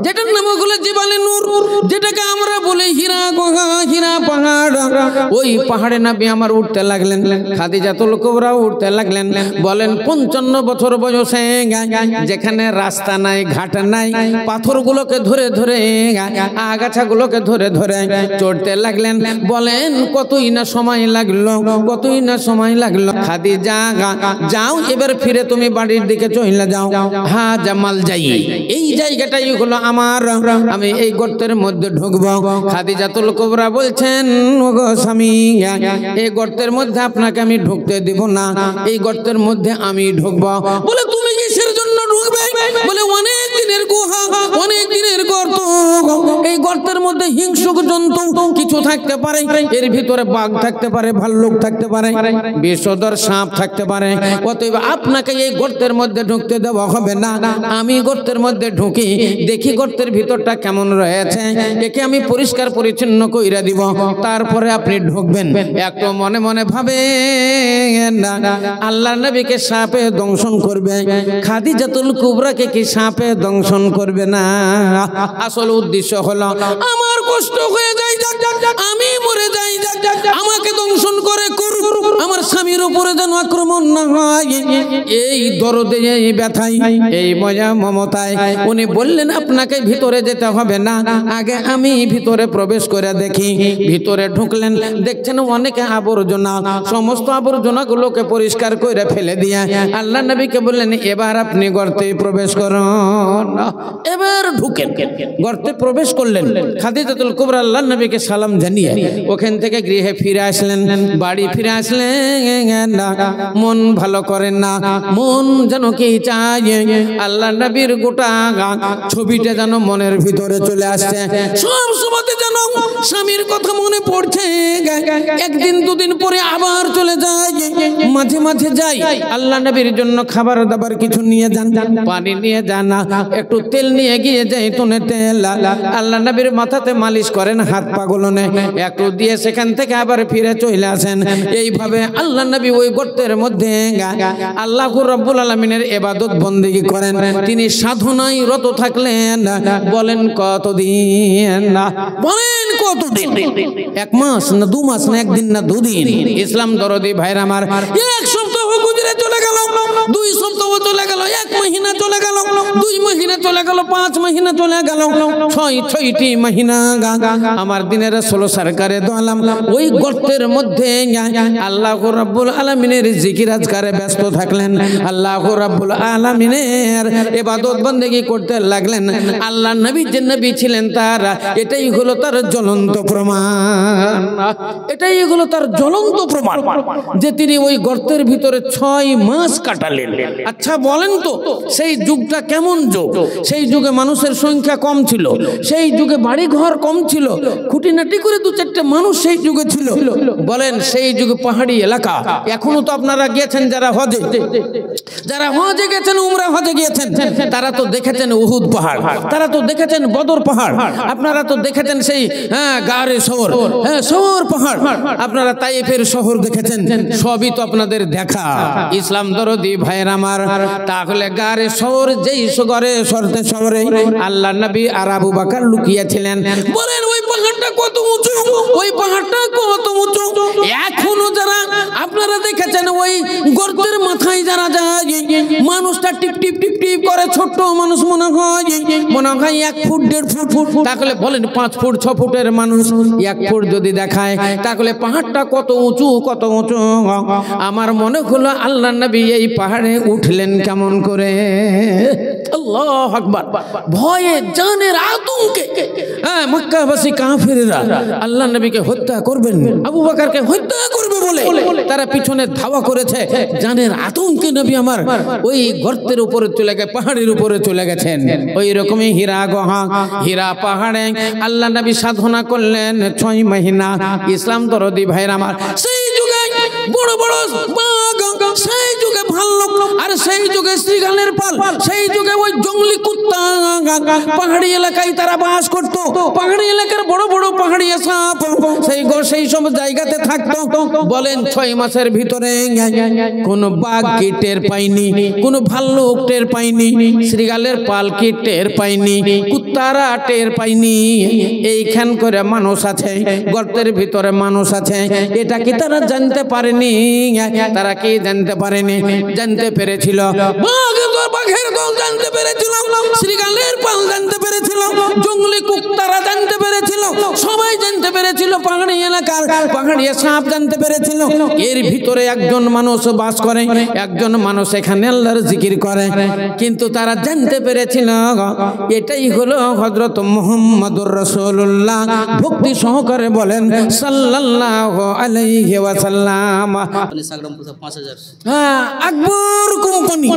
যেটার নাম হলো জিবালে নূর, যেটাকে আমরা বলি হীরা গুহা, হীরা পাহাড়। ওই পাহাড়ে নবী আমার উঠতে লাগলেন, খাদিজাতুল কুবরা উঠতে লাগলেন। বলেন 55 বছর বয়সে, যেখানে রাস্তা নাই, ঘাট নাই, পাথরগুলোকে ধরে ধরে, আগাছাগুলোকে ধরে ধরে চড়তে লাগলেন। বলেন কতই না সময় লাগলো, কতই না সময় লাগলো। খাদিজা যাও, এবার ফিরে তুমি বাড়ির দিকে চলে যাও। হ্যাঁ জামাল যাই, এই জায়গাটাই হলো আমার, আমি এই গর্তের মধ্যে ঢুকবো। খাদিজাতুল কুবরা বলছেন, ওগো স্বামী, এই গর্তের মধ্যে আপনাকে আমি ঢুকতে দিব না, এই গর্তের মধ্যে আমি ঢুকবো। বলে তুমি কিসের জন্য ঢুকবে? বলে অনেক দিনের গুহা, অনেক দিনের গর্ত, এই গর্তের মধ্যে হিংস্র জন্তু কিছু থাকতে পারে, এর ভিতরে বাঘ থাকতে পারে, ভাল্লুক থাকতে পারে, বিষধর সাপ থাকতে পারে, অতএব আপনাকে এই গর্তের মধ্যে ঢুকতে দেওয়া হবে না। আমি গর্তের মধ্যে ঢুকি, দেখি গর্তের ভিতরটা কেমন রয়েছে, একে আমি পরিষ্কার পরিচ্ছন্ন কইরা দিব, তারপরে আপনি ঢুকবেন। একটু মনে মনে ভাবে না, আল্লাহর নবীকে সাপে দংশন করবে, খাদিজাতুল কুবরাকে কি সাপে দংশন করবে না? আসল উদ্দেশ্য হলো আমার কষ্ট হয়ে যায়, আমি মরে যাই, আমাকে দংশন করে করুক, আমার স্বামীর উপরে যেন আক্রমণ না হয়। এই দরদে, এই ব্যথায়, এই মজা মমতায় উনি বললেন আপনাকে ভিতরে যেতে হবে না, আগে আমি ভিতরে প্রবেশ করে দেখি। ভিতরে ঢুকলেন, দেখছেন অনেকে আবর্জনা, সমস্ত আবর্জনা গুলোকে পরিষ্কার করে ফেলে দিয়ে আল্লাহ নবীকে বললেন, এবার আপনি গর্তে প্রবেশ করুন। এবার ঢুকেন, গর্তে প্রবেশ করলেন। খাদিজাতুল কুবরা আল্লাহ নবীকে সালাম জানিয়ে ওখান থেকে গৃহে ফিরে আসলেন, বাড়ি ফিরে আসলেন। মন ভালো করেন না, মন যেন কি চায়, আল্লাহ নবীর গোটা ছবিটা যেন মনের ভিতরে চলে আসছে। সব সময়তে যেন স্বামীর কথা মনে পড়ছে, একদিন দুদিন পরে আবার চলে যায়, মাঝে মাঝে যাই আল্লাহ নবীর জন্য খাবার দাবার কিছু নিয়ে যান, পানি নিয়ে যান, একটু তেল নিয়ে গিয়ে জৈতুনের তেল আল্লাহ নবীর মাথাতে মালিশ করেন, হাত পাগুলোনে একটু দিয়ে সেখান থেকে আবার ফিরে চলে আসেন। এইভাবে আল্লাহ নবী ওই গর্তের মধ্যে আল্লাহ রাব্বুল আলামিনের ইবাদত বন্দেগী করেন। তিনি সাধনায় রত থাকলেন। বলেন কতদিন? বলেন কতদিন? 1 মাস না 2 মাস না 1 দিন না 2 দিন? ইসলাম দরদি ভাইরা আমার, 1 সপ্তাহ গুজরে চলে গেল, 2 সপ্তাহ চলে গেল, 1 মহিনা চলে গেল, 2 মহিনা চলে গেল, 5 মহিনা চলে গেল, 6টি মহিনা আমার দিনের রাসূল সরকারে দো আলম ওই গর্তের মধ্যে আল্লাহ রাব্বুল আলামিনের জিকির আজকারে ব্যস্ত থাকলেন, আল্লাহ রাব্বুল আলামিনের ইবাদত বন্দেগী করতে লাগলেন। আল্লাহ নবী যে নবী ছিলেন তার এটাই হলো তার জ্বলন্ত প্রমাণ, এটাই হলো তার জ্বলন্ত প্রমাণ যে তিনি ওই গর্তের ভিতরে 6 মাস কাটালেন। আচ্ছা বলেন তো সেই যুগটা কেমন যুগ? সেই যুগে মানুষের সংখ্যা কম ছিল, সেই যুগে বাড়ি ঘর কম ছিল, খুঁটিনাটি করে 2-4টে মানুষ সেই যুগে ছিল। বলেন সেই যুগে পাহাড়ি এলাকা, এখনো তো আপনারা গিয়েছেন যারা হজে, যারা হজে গেছেন, উমরা হজে গিয়েছেন, তারা তো দেখেছেন উহুদ পাহাড়, তারা তো দেখেছেন বদর পাহাড়, আপনারা তো দেখেছেন সেই গারে শহর, শহর পাহাড়, আপনারা তাইফের শহর দেখেছেন, সবই তো আপনাদের দেখা। ইসলাম দরদি ভাইয়ের আমার, তাহলে গারে শহর, যেই গরে শহরে আল্লাহ নবী আর আবু বকর লুকিয়েছিলেন। বলেন ওই পাহাড়টা কত উঁচু, ওই পাহাড়টা কত উঁচু। এখনো যারা আপনারা দেখেছেন ওই গর্তের মাথায় যারা যায়, মানুষটা টিপ টিপ টিপ টিপ করে, ছোট্ট মানুষ মনে হয় 1 ফুট 1.5 ফুট, তাহলে বলেন 5 ফুট 6 ফুটের মানুষ 1 ফুট যদি দেখায়, তাহলে পাহাড়টা কত উঁচু, কত উঁচু। আমার মনে হলো আল্লাহ নবী এই পাহাড়ে উঠলেন কেমন করে? আল্লাহু আকবার। ভয়ে জানের আতঙ্কে মক্কাবাসী কাফেররা আল্লাহ নবীকে হত্যা করবেন, আবু বকরকে হত্যা করবে বলে তারা পিছনে ধাওয়া করেছে। জানের আতঙ্কে নবী আমার ওই গর্তের উপরে চলে গেছে, পাহাড়ের উপরে চলে গেছেন। ওই রকমই হীরা গুহা, হীরা পাহাড়ে আল্লাহ নবী সাধনা করলেন 6 মহিনা। ইসলাম দরদি ভাইরা আমার, সেই যুগে বড় বড় বাঘ, সেই যুগে ভাল্লুক, আর আর সেই যুগে শ্রীগালের পাল, সেই যুগে ওই জঙ্গলি কুত্তা পাহাড়ি এলাকায় তারা বাস করত। পাহাড়ি এলাকার বড় বড় পাহাড়ি সাপ সেই সব জায়গাতে থাকতো। বলেন 6 মাসের ভিতরে কোন বাঘ কি টের পাইনি, কোন ভাল্লুক টের পাইনি, শ্রীগালের পাল কি টের পাইনি, কুত্তারা টের পাইনি। এইখান করে মানুষ আছে, গর্তের ভিতরে মানুষ আছে, এটা কি তারা জানতে পারেনি? তারা কি জানতে পারেনি? জানতে পেরেছিল। বাঘের দল জানতে পেরেছিল, শ্রীগালের পাল জানতে পেরেছিল, জঙ্গলি কুত্তারা জানতে পেরেছিল, সবাই জানতে পেরেছিল, পাহাড়ি এলাকার পাহাড়ি সাপ জানতে পেরেছিল। এর ভিতরে একজন মানুষ বাস করে, একজন মানুষ এখানে আল্লাহর জিকির করে, কিন্তু তারা জানতে পেরেছিল এটাই হলো হযরত মুহাম্মদুর রাসূলুল্লাহ। ভক্তি সহকারে বলেন সাল্লাল্লাহু আলাইহি ওয়াসাল্লাম। সাগরামপুর 5000। হ্যাঁ, আকবর কোম্পানি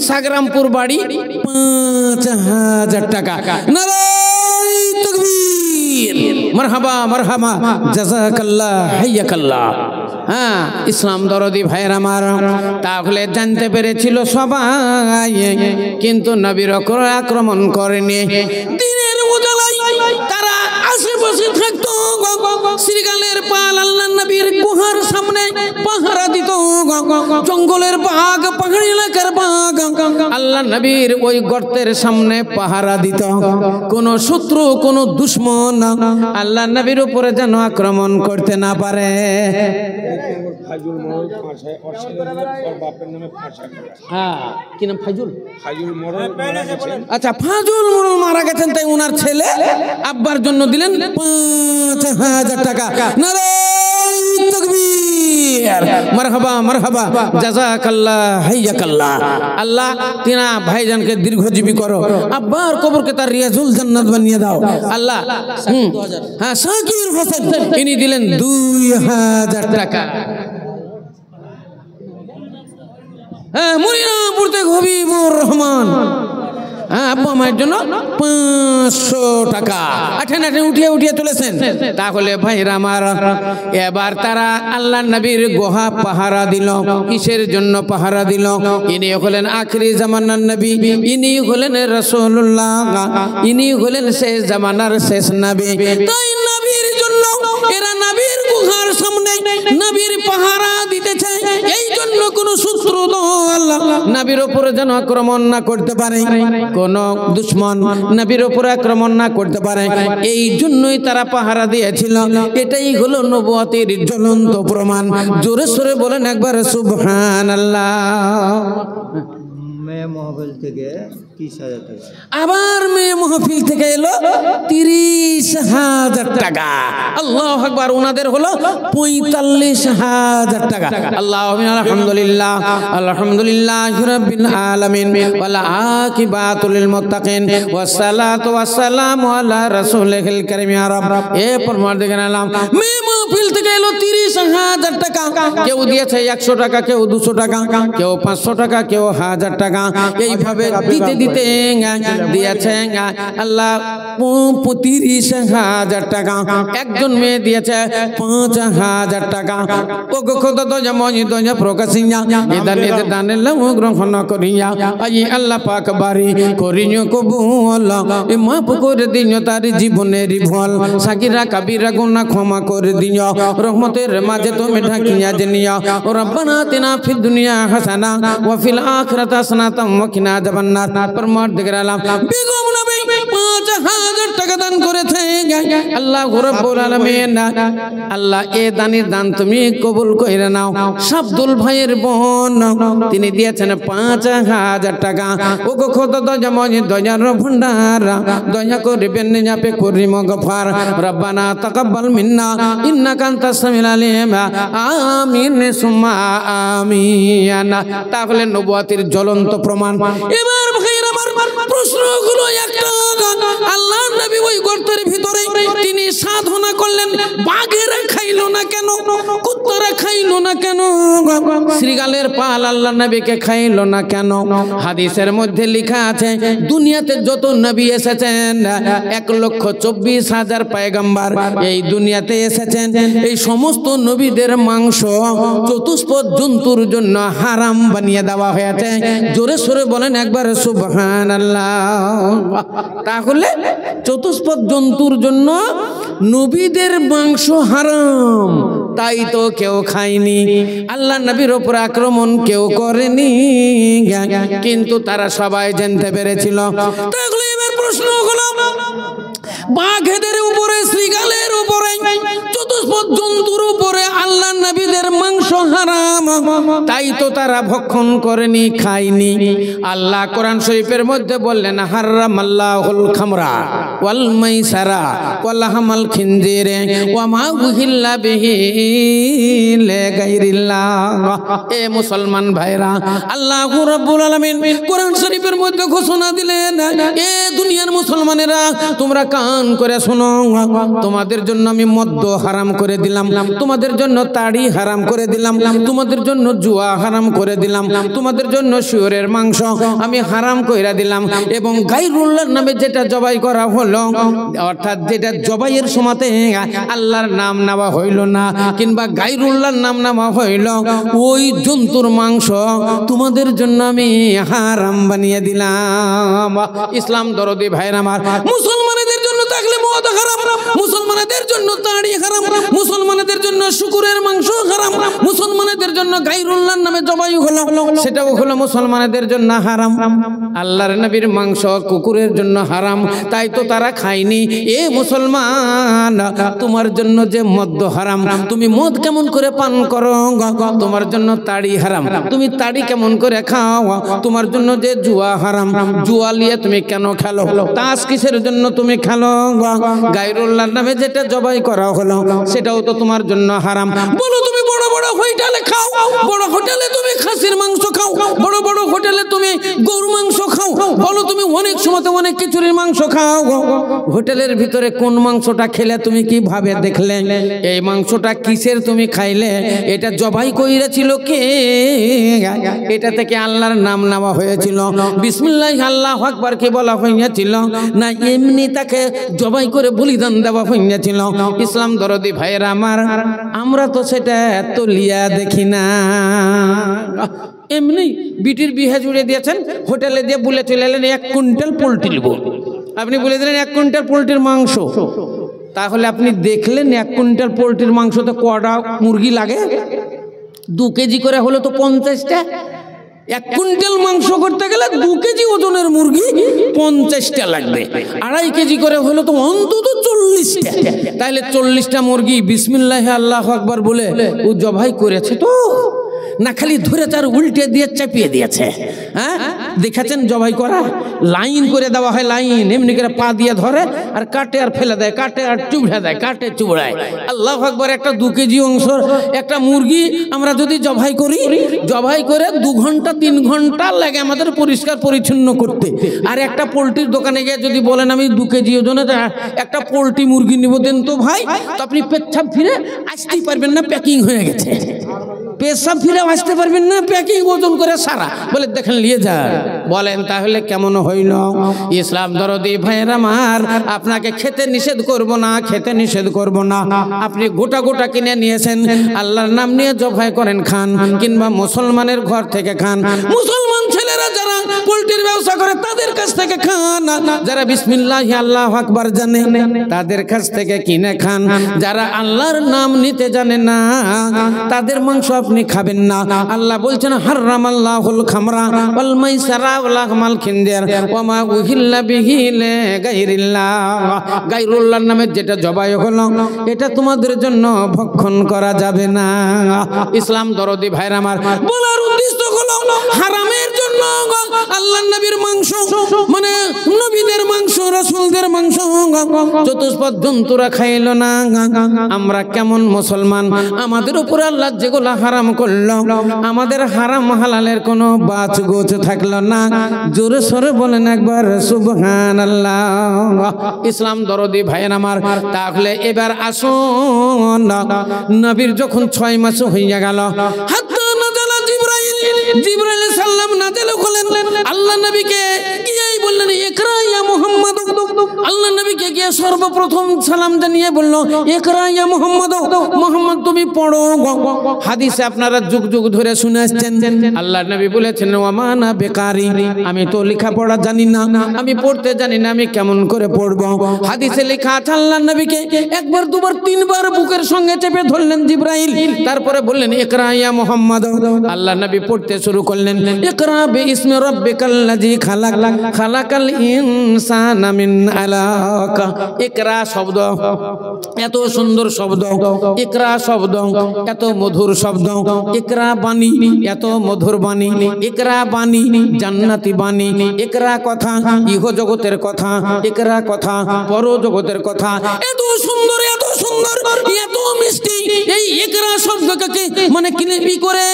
সাগরামপুর বাড়ি 5000 টাকা। নারায়ে তাকবীর, মারহাবা মারহাবা, জাযাকাল্লাহ, হাইয়াকাল্লাহ। হ্যাঁ, ইসলাম দরদি ভাইয়ের আমার, তাহলে জানতে পেরেছিল সবাই, কিন্তু নবীর উপর আক্রমণ করেনি। দিনের উজালায় তারা আশেপাশে থাকতো। শ্রীগালের পাল আল্লাহ নবীর গুহার সামনে পাহারা দিত। জঙ্গলের বাঘ, পাহাড়ি এলাকার বাঘ আল্লাহ নবীর ওই গর্তের সামনে পাহারা দিত। কোন শত্রু, কোন দুশ্মন আল্লাহ নবীর উপরে যেন আক্রমণ করতে না পারে। কি নাম? আচ্ছা, ফাজুল মোড়ল মারা গেছেন, তাই ওনার ছেলে আব্বার জন্য দিলেন 5000 টাকা। নারায়ে তাকবীর, মারহাবা মারহাবা, জাযাকাল্লাহ, হাইয়াকাল্লাহ। আল্লাহ তিনা ভাইজানকে দীর্ঘজীবী করো, আব্বার কবরকে তার রিয়াজুল জান্নাত বানিয়ে দাও আল্লাহ। হ্যাঁ, শাকির হোসেন ইনি দিলেন 2000 টাকা। হ্যাঁ, মনিরামপুর থেকে হবিবুর রহমান, হ্যাঁ, আব্বা মায়ের জন্য 500 টাকা উঠিয়ে তুলেছেন। তাহলে ভাইরা আমার, এবার তারা আল্লাহ নবীর গুহা পাহারা দিল। কিসের জন্য পাহারা দিল? ইনি হলেন আখিরি জামানার নবী, ইনি হলেন রাসূলুল্লাহ, ইনি হলেন শেষ জামানার শেষ নবী। তাই নবীর জন্য এরা নবীর গুহার সামনে নবীর পাহারা দিতেছে। এই জন্য কোন শত্রু দল নবীর উপরে যেন আক্রমণ না করতে পারে, কোন দুশ্মন নবীর উপরে আক্রমণ না করতে পারে, এই জন্যই তারা পাহারা দিয়েছিল। এটাই হলো নবুয়তের জ্বলন্ত প্রমাণ। জোরে সোরে বলেন একবার সুবহানাল্লাহ। মেয়ে মহফিল থেকে 30,000 টাকা। আবার মেয়ে মহফিল থেকে এলো 30,000 টাকা। আল্লাহু আকবার। ওনাদের হলো 45,000 টাকা। আল্লাহুম্মা আলহামদুলিল্লাহ, আলহামদুলিল্লাহি রাব্বিল আলামিন, ওয়াল আকিবাতু লিল মুত্তাকিন, ওয়াসসালাতু ওয়াসসালামু আলা রাসূলিল কারীম। ইয়া রাব, এ পরমার্দিগার আলম, মেয়ে মহফিল থেকে এলো 30,000 টাকা। কেউ দিয়েছে 100 টাকা, কেউ 200 টাকা, কেউ 500 টাকা, কেউ 1000 টাকা। এইভাবে দিতে দিতে দিয়েছে আল্লাহ 35,000 টাকা। একজন মেয়ে দিয়েছে 5,000 টাকা। ও খোদা দয়া মনি দয়া প্রকাশিয়া নিদানিতে দানে লও গ্রহণ করিয়া আই আল্লাহ পাক বাড়ি করিও কবুল, এ মাফ করে দিও তার জীবনের ভুল, সাকিরা কাবিরা গুনাহ ক্ষমা করে দিও, রহমতের মাঝে তুমি ঢাকিয়া জেনিয়া। ও রব্বানা আতিনা ফিদ দুনিয়া হাসানা ওয়া ফিল আখিরাতি হাসানাতাম ওয়া কিনা আযাবান্নার। পরমার্দিগার আলম, বেগম নবী 5,000 টাকা দান করেছে আল্লাহ রাব্বুল আলামিন। আল্লাহ এ দানের দান তুমি কবুল কইরা নাও। শাব্দুল ভাইয়ের বোন তিনি দিয়েছেন 5,000 টাকা। ও গো খোদা দয়া মনি দয়ার ভান্ডার, দয়া করিবেন আপে করিম গফার, রব্বানা তাকাব্বাল মিন্না ইন্নাকা আনতাস সামিউল আলিম, আমিন সুম্মা আমিন। তাহলে নবুয়তের জ্বলন্ত প্রমাণ। এবার ভাইয়ের আমার প্রশ্নগুলো একটা, আল্লাহ নবী ওই গর্তের ভিতরে তিনি সাধনা করলেন, বাঘেরা খাইল খাইলো না কেন, কুত্তারা খাইলো না কেন, শ্রীগালের পাল আল্লাহ নবীকে খাইলো না কেন? হাদিসের মধ্যে লেখা আছে দুনিয়াতে যত নবী এসেছেন 1,24,000 পয়গম্বর এই দুনিয়াতে এসেছেন, এই সমস্ত নবীদের মাংস চতুষ্পদ জন্তুর জন্য হারাম বানিয়ে দেওয়া হয়েছে। জোরে সোরে বলেন একবার সুবহানাল্লাহ। তাহলে চতুষ্পদ জন্তুর জন্য নবীদের মাংস হারাম, তাই তো কেউ খায়নি। আল্লাহ নবীর উপর আক্রমণ কেউ করেনি, কিন্তু তারা সবাই জানতে পেরেছিল। তাহলে এবার প্রশ্ন হলো, বাঘেদের উপরে, শ্রীগালের উপরে, চতুষ্পদ জন্তুর উপরে আল্লাহ নবীদের মাংস হারাম, তাই তো তারা ভক্ষণ করেনি, খায়নি। আল্লাহ কোরআন শরীফের মধ্যে বললেন হারামাল্লাহুল খামরা ওয়াল মাইসারা ওয়া লাহমাল খিনজিরে ওয়া মা উহিল্লা বিহি লিগাইরিল্লাহ। এ মুসলমান ভাইরা, আল্লাহু রাব্বুল আলামিন কোরআন শরীফের মধ্যে ঘোষণা দিলেন, এ দুনিয়ার মুসলমানেরা তোমরা কান করে শোনো, তোমাদের জন্য আমি মদ্য হারাম করে দিলাম, তোমাদের জন্য তাড়ি হারাম করে দিলাম, তোমাদের জন্য জুয়া হারাম করে দিলাম, তোমাদের জন্য শুয়োরের মাংস আমি হারাম কইরা দিলাম, এবং গায়রুল্লাহর নামে যেটা জবাই করা হলো, অর্থাৎ যেটা জবাইয়ের সময়তে আল্লাহর নাম নেওয়া হইল না, কিংবা গায়রুল্লাহর নাম নেওয়া হইল, ওই জন্তুর মাংস তোমাদের জন্য আমি হারাম বানিয়ে দিলাম। ইসলাম দরদি ভাইরা আমার, মুসলমানদের জন্য থাকলে মদ হারাম, মুসলমানদের জন্য তাড়ি হারাম, মুসলমানদের জন্য শুকুরের মাংস হারাম, মুসলমানদের জন্য গায়রুল্লাহর নামে জবাই হলো, সেটাও হলো মুসলমানদের জন্য হারাম। আল্লাহর নবীর মাংস কুকুরের জন্য হারাম, তাই তো তারা খায়নি। এ মুসলমান, তোমার জন্য যে মদ হারাম, তুমি মদ কেমন করে পান করো? তোমার জন্য তাড়ি হারাম, তুমি তাড়ি কেমন করে খাও? তোমার জন্য যে জুয়া হারাম, জুয়া নিয়ে তুমি কেন খেলো? তাস কিসের জন্য তুমি খেলো? গায়রুল্লাহর নামে যেটা জবাই করা হলো, সেটাও তো তোমার জন্য হারাম। বলো, তুমি বড় বড় হোটেলে খাও, বড় হোটেলে তুমি খাসির মাংস খাও, বড় বড় হোটেলে তুমি গরু মাংস খাও, বলো তুমি অনেক সময় অনেক কিছুর মাংস খাও, হোটেলের ভিতরে কোন মাংসটা খেলে তুমি কি ভাবে দেখলে? এই মাংসটা কিসের তুমি খাইলে? এটা জবাই কইরেছিল কে? এটা থেকে আল্লাহর নাম নেওয়া হয়েছিল, বিসমিল্লাহ আল্লাহু আকবার কে বলা হয়েছিল, না এমনি তাকে জবাই করে বলিদান দেওয়া হয়েছিল? ইসলাম দরদি ভাইয়েরা আমার, আমরা তো সেটা তো লিয়া দেখি না। এমনি বিটির বিয়ে জুড়ে দিয়েছেন, হোটেলে দিয়ে বলে চলে এলেন 1 কুইন্টাল পোল্ট্রি নেব, আপনি বলে দিলেন 1 কুইন্টাল পোল্ট্রির মাংস, তাহলে আপনি দেখলেন 1 কুইন্টাল পোল্ট্রির মাংসতে কটা মুরগি লাগে? 2 কেজি করে হলো তো 50টা। 1 কুইন্টাল মাংস করতে গেলে 2 কেজি ওজনের মুরগি 50টা লাগবে, 2.5 কেজি করে হলো তো অন্তত 40টা। তাহলে 40টা মুরগি বিসমিল্লাহ আল্লাহু আকবার বলে ও জবাই করেছে তো, না খালি ধরে তার উল্টে দিয়ে চাপিয়ে দিয়েছে? হ্যাঁ, দেখেছেন জবাই করা? লাইন করে দেওয়া হয়, লাইন এমনি করে পা দিয়ে ধরে আর কাটে আর ফেলে দেয়, কাটে আর চুবড়া দেয়, কাটে চুবড়ায়। আল্লাহু আকবার, একটা 2 কেজি অংশের একটা মুরগি আমরা যদি জবাই করি, জবাই করে 2 ঘন্টা 3 ঘন্টা লাগে আমাদের পরিষ্কার পরিচ্ছন্ন করতে। আর একটা পোলট্রির দোকানে গিয়ে যদি বলেন আমি 2 কেজি ওজনের একটা পোলট্রি মুরগি নিব দেন তো ভাই, তো আপনি পেচ্ছাপ ফিরে আসতেই পারবেন না, প্যাকিং হয়ে গেছে। পেশাব ফিরে আসতে পারবেন না, প্যাকিং ওজন করে সারা বলে দেখেন নিয়ে যান। বলেন তাহলে কেমন হইল? ইসলাম দরদি ভাইয়ের আমার, আপনাকে খেতে নিষেধ করব না, খেতে নিষেধ করব না। আপনি গোটা গোটা কিনে নিয়েছেন, আল্লাহর নাম নিয়ে জবাই করেন, খান, কিংবা মুসলমানের ঘর থেকে খান। মুসলমান ছেলেরা যারা পোল্ট্রির ব্যবসা করে তাদের কাছ থেকে খান, যারা বিসমিল্লাহ আল্লাহু আকবার জানে তাদের কাছ থেকে কিনে খান। যারা আল্লাহর নাম নিতে জানে না তাদের মাংস আপনি খাবেন না। আল্লাহ বলছেন হারামাল্লাহুল খামরা ওয়াল মাইসারা ওয়া লাহমাল খিনজির ওয়া মা উহিল্লা বিহি লিগাইরিল্লাহ। গায়রুল্লাহর নামে যেটা জবাই হলো এটা তোমাদের জন্য ভক্ষণ করা যাবে না। ইসলাম দরদি ভাইরা আমার, বলার উদ্দেশ্য হলো হারামের জন্য বলল আল্লাহ নবীর মাংস মানে নবীদের মাংস রাসূলদের মাংস চতুষ্পদ জন্তুরা খাইলো না। আমরা কেমন মুসলমান, আমাদের উপর আল্লাহ যেগুলো হারাম করলো আমাদের হারাম হালালের কোনো বাছ গোছ থাকলো না। জোরে সরে বলেন একবার সুবহানাল্লাহ। ইসলাম দরদি ভাইয়ের আমার, তাহলে এবার আসুন নবীর যখন 6 মাস হয়ে গেল হাত্তা নাযালা জিবরাইল সাল্লাম নাযিল করলেন আল্লাহ নবীকে গিয়েই বললেন ইকরা ইয়া মুহাম্মদ। আল্লাহ নবীকে গিয়ে সর্বপ্রথম সালাম জানিয়ে বলল ইকরা ইয়া মুহাম্মদ, মুহাম্মদ তুমি পড়ো। হাদিসে আপনারা যুগ যুগ ধরে শুনে আসছেন আল্লাহ নবী বলেছেন ওয়া মা আনা বিকারি, আমি তো লেখাপড়া জানি না, আমি পড়তে জানি না, আমি কেমন করে পড়বো। হাদিসে লেখা আছে আল্লাহ নবীকে একবার দুবার তিনবার বুকের সঙ্গে চেপে ধরলেন জিবরাইল, তারপরে বললেন ইকরা ইয়া মুহাম্মদ। আল্লাহ নবী পড়তে শুরু করলেন ইকরা বিইসমি রাব্বিকাল্লাযী খালাক খালাকাল ইনসানা মিন আলাক। ইকরা শব্দ এত সুন্দর শব্দ, ইকরা শব্দ এত মধুর শব্দ, ইকরা বাণী এত মধুর বাণী, ইকরা বাণী জান্নাতি বাণী, ইকরা কথা ইহ জগতের কথা, ইকরা কথা পর জগতের কথা, এত সুন্দর এত সুন্দর এত মিষ্টি। এই ইকরা শব্দকে মানে ক্লিপি করে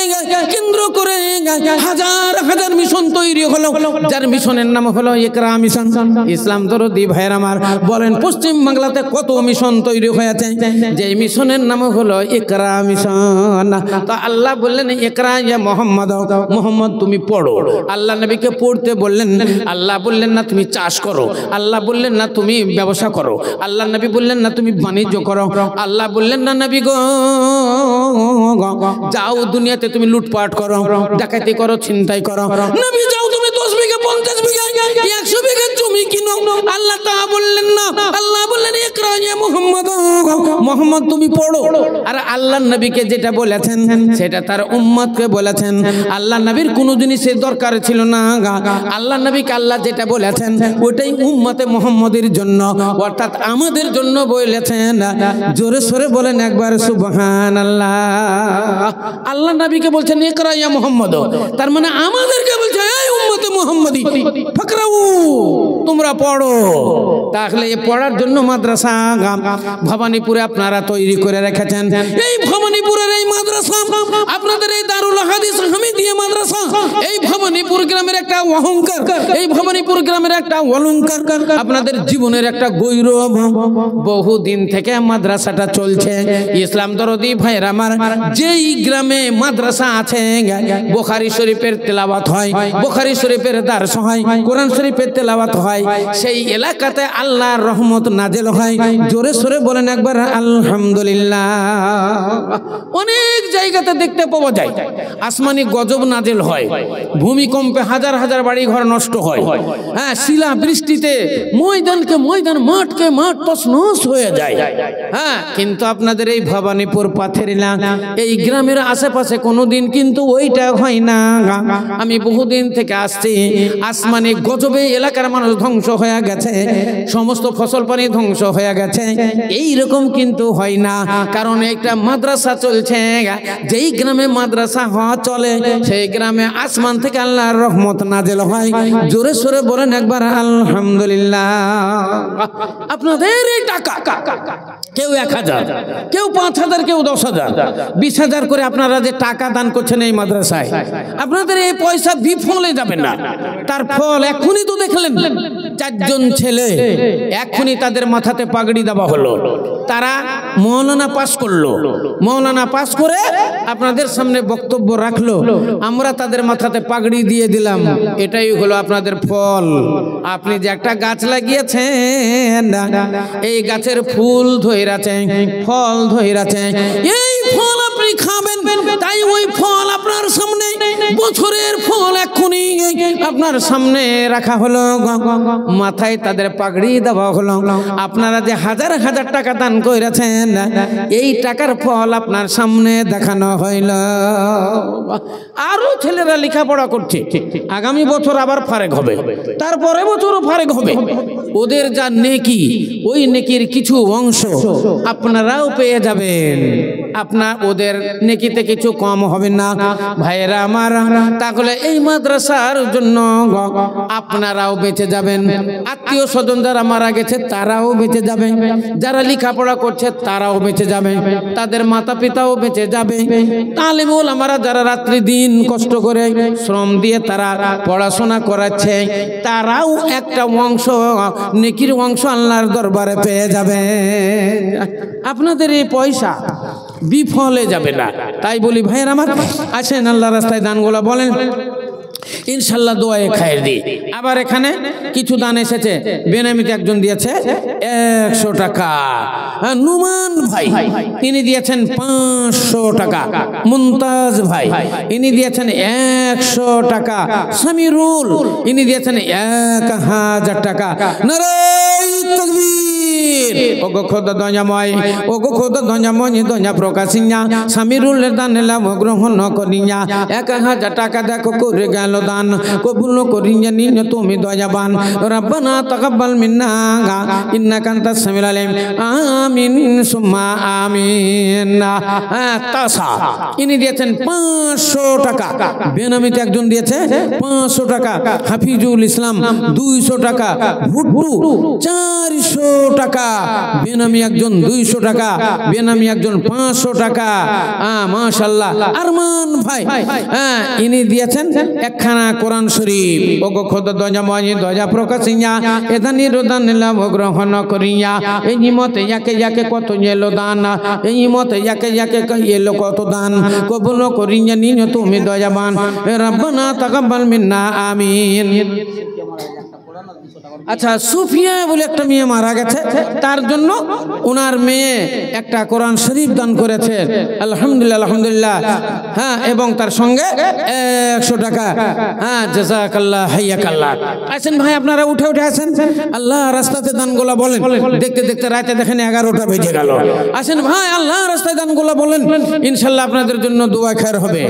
কেন্দ্র করে হাজার হাজার মিশন তৈরি হলো, যার মিশনের নাম হলো ইকরা মিশন। ইসলাম দরদি ভাইয়ের আমার বলেন পশ্চিম বাংলাতে কত মিশন তৈরি হয়েছে, যে মিশনের নাম হলো ইকরা মিশন। তো আল্লাহ বললেন ইকরা ইয়া মুহাম্মদ, মুহাম্মদ তুমি পড়ো। আল্লাহ নবীকে পড়তে বললেন, আল্লাহ বললেন না তুমি চাষ করো, আল্লাহ বললেন না তুমি ব্যবসা করো, আল্লাহ নবী বললেন না তুমি বাণিজ্য করো, আল্লাহ বললেন না নবী গো যাও দুনিয়াতে তুমি লুটপাট করো, ডাকাতি করো, ছিনতাই করো, নবী যাও তুমি 10 বিঘা 50 বিঘা 100 বিঘা জমি কিনো, আল্লাহ তা বললেন না। আল্লাহ বললেন ইকরা ইয়া মুহাম্মদ, মুহাম্মদ তুমি পড়ো। আর আল্লাহ নবীকে যেটা বলেছেন সেটা তার উম্মতকে বলেছেন। আল্লাহ নবীর কোনো জিনিসের দরকার ছিল না, আল্লাহ নবীকে আল্লাহ যেটা বলেছেন ওটাই উম্মতে মুহাম্মদের জন্য অর্থাৎ আমাদের জন্য বলেছেন। জোরে সরে বলেন একবার সুবহানাল্লাহ। আল্লাহ নবীকে বলছেন ইকরা ইয়া মুহাম্মদ, তার মানে আমাদেরকে বলছে এই উম্মতে মুহাম্মদী ফাকরাউ তোমরা পড়ো। তাহলে এই পড়ার জন্য মাদ্রাসা ভবানীপুরে আপনারা তৈরি করে রেখেছেন। এই ভবানীপুরের এই মাদ্রাসা আপনাদের এই দারুল হাদিস হামিদিয়া মাদ্রাসা, এই ভবানীপুর গ্রামের একটা অহংকার, এই ভবানীপুর গ্রামের একটা অলংকার, আপনাদের জীবনের একটা গৌরব। বহুদিন থেকে মাদ্রাসাটা চলছে। ইসলাম দরদি ভাইয়ের আমার, যেই গ্রামে মাদ্রাসা আছে বুখারী শরীফের তেলাওয়াত হয়, বুখারী শরীফের দারস হয়, কোরআন শরীফের তেলাওয়াত হয়, সেই এলাকাতে আল্লাহর রহমত নাজেল হয়। জোরে সরে বলেন একবার আলহামদুলিল্লাহ। অনেক জায়গাতে দেখতে পাওয়া যায় আসমানি গজব নাজেল হয়, ভূমিকম্পে হাজার হাজার বাড়ি ঘর নষ্ট হয়, হ্যাঁ শিলা বৃষ্টিতে ময়দানকে ময়দান, মাঠকে মাঠ তছনছ হয়ে যায়। হ্যাঁ কিন্তু আপনাদের এই ভবানীপুর পাথেরিলা এই গ্রামের আশেপাশে কোনোদিন কিন্তু ওইটা হয় না। আমি বহুদিন থেকে আসছি, আসমানি গজবে এলাকার মানুষ ধ্বংস হয়ে গেছে, সমস্ত ফসল পানি ধ্বংস হয়ে গেছে, এই রকম কিন্তু হয় না। কারণ একটা মাদ্রাসা চলছে, যেই গ্রামে মাদ্রাসা হওয়া চলে সেই গ্রামে আসমান থেকে আল্লাহর রহমত নাজেল হয়। জোরে সোরে বলেন একবার আলহামদুলিল্লাহ। আপনাদের এই টাকা কেউ 1000, কেউ 5000, কেউ 10,000, 20,000 করে আপনারা যে টাকা দান করছেন এই মাদ্রাসায়, আপনাদের এই পয়সা বিফলে যাবে না। তার ফল এখনই তো দেখলেন, 4 জন ছেলে এখনই তাদের মাথাতে পাগড়ি দেওয়া হলো, তারা মৌলানা পাস করলো, মৌলানা পাস করে আপনাদের সামনে বক্তব্য রাখলো, আমরা তাদের মাথাতে পাগড়ি দিয়ে দিলাম। এটাই হলো আপনাদের ফল। আপনি যে একটা গাছ লাগিয়েছেন, এই গাছের ফুল ধইরাছে, ফল ধইরাছে, এই ফল আপনি খাবেন, তাই ওই ফল আপনার সামনে, বছরের ফল এক্ষুনি আপনার সামনে রাখা হলো, মাথায় তাদের পাগড়ি দেওয়া হলো। আপনারা যে হাজার হাজার টাকা দান করেছেন, এই টাকার ফল আপনার সামনে দেখানো হইল। আরো ছেলেরা লেখাপড়া করছে, আগামী বছর আবার ফারেক হবে, তারপরে বছরও ফারেক হবে। ওদের যা নেকি, ওই নেকির কিছু অংশ আপনারাও পেয়ে যাবেন। আপনার ওদের নেকিতে কিছু কম হবে না। ভাইয়েরা আমার, তাহলে এই মাদ্রাসার জন্য আপনারাও বেঁচে যাবেন, আত্মীয় স্বজন যারা মারা গেছে তারাও বেঁচে যাবে, যারা লেখাপড়া করছে তারাও বেঁচে যাবে, তাদের মাতা পিতাও বেঁচে যাবে। তালিম ওলামারা যারা রাত্রি দিন কষ্ট করে শ্রম দিয়ে তারা পড়াশোনা করাচ্ছে তারাও একটা অংশ নেকির অংশ আল্লাহর দরবারে পেয়ে যাবে। আপনাদের এই পয়সা বিফলে যাবে না। তাই বলি ভাইয়ের আমার, আসেন আল্লাহ রাস্তায় দানগুলো বলেন, ইনশাল্লাহ দোয়ায়ে খায়ের দিই। আবার এখানে কিছু দান এসেছে, বেনামিতে একজন দিয়েছে 100 টাকা, নুমান ভাই তিনি দিয়েছেন 500 টাকা, মুমতাজ ভাই ইনি দিয়েছেন 100 টাকা, সামিরুল ইনি দিয়েছেন 1000 টাকা। নারায়ে তাকবীর। ওগো খোদা দয়াময়, ওগো খোদা দয়াময় দয়া প্রকাশিয়া, সামিরুলের দান এলাম গ্রহণ করিয়া, 1000 টাকা দেখো করে গেল দান, কবুল করিয়া নিন তুমি দয়াবান। রব্বানা তাকাব্বাল মিন্না ইন্নাকা আনতাস সামিউল আলিম, আমিন সুম্মা আমিন। তাসা ইনি দিয়েছেন 500 টাকা, বেনামিতে একজন দিয়েছে 500 টাকা, হাফিজুল ইসলাম 200 টাকা, ভুট্টু 400 টাকা, বেনামি একজন 200 টাকা, বেনামি একজন 500 টাকা। মাশাআল্লাহ। আরমান ভাই ইনি দিয়েছেন একখানা কোরআন শরীফ। ওগো খোদা দয়াময় দয়া প্রকাশিয়া, এদানি রোদান নিলাম গ্রহণ করিয়া, এই মতে ইয়াকে ইয়াকে কত এলো দান, এই মতে ইয়াকে ইয়াকে এলো কত দান, কবুল করিয়া নিন তুমি দয়াবান। রব্বানা তাকাব্বাল মিন্না আমিন। আচ্ছা, সুফিয়া বলে একটা মেয়ে মারা গেছে, তার জন্য ওনার মেয়ে একটা কোরআন শরীফ দান করেছে, আলহামদুলিল্লাহ আলহামদুলিল্লাহ। হ্যাঁ, এবং তার সঙ্গে 100 টাকা। হ্যাঁ, জাযাকাল্লাহ হাইয়াকাল্লাহ। আসেন ভাই, আপনারা উঠে উঠে আসেন, আল্লাহ রাস্তাতে দানগুলা বলেন। দেখতে দেখতে রাতে দেখেন 11টা বেজে গেল। আসেন ভাই, আল্লাহ রাস্তায় দানগুলা বলেন, ইনশাল্লাহ আপনাদের জন্য দোয়া খায়ের হবে।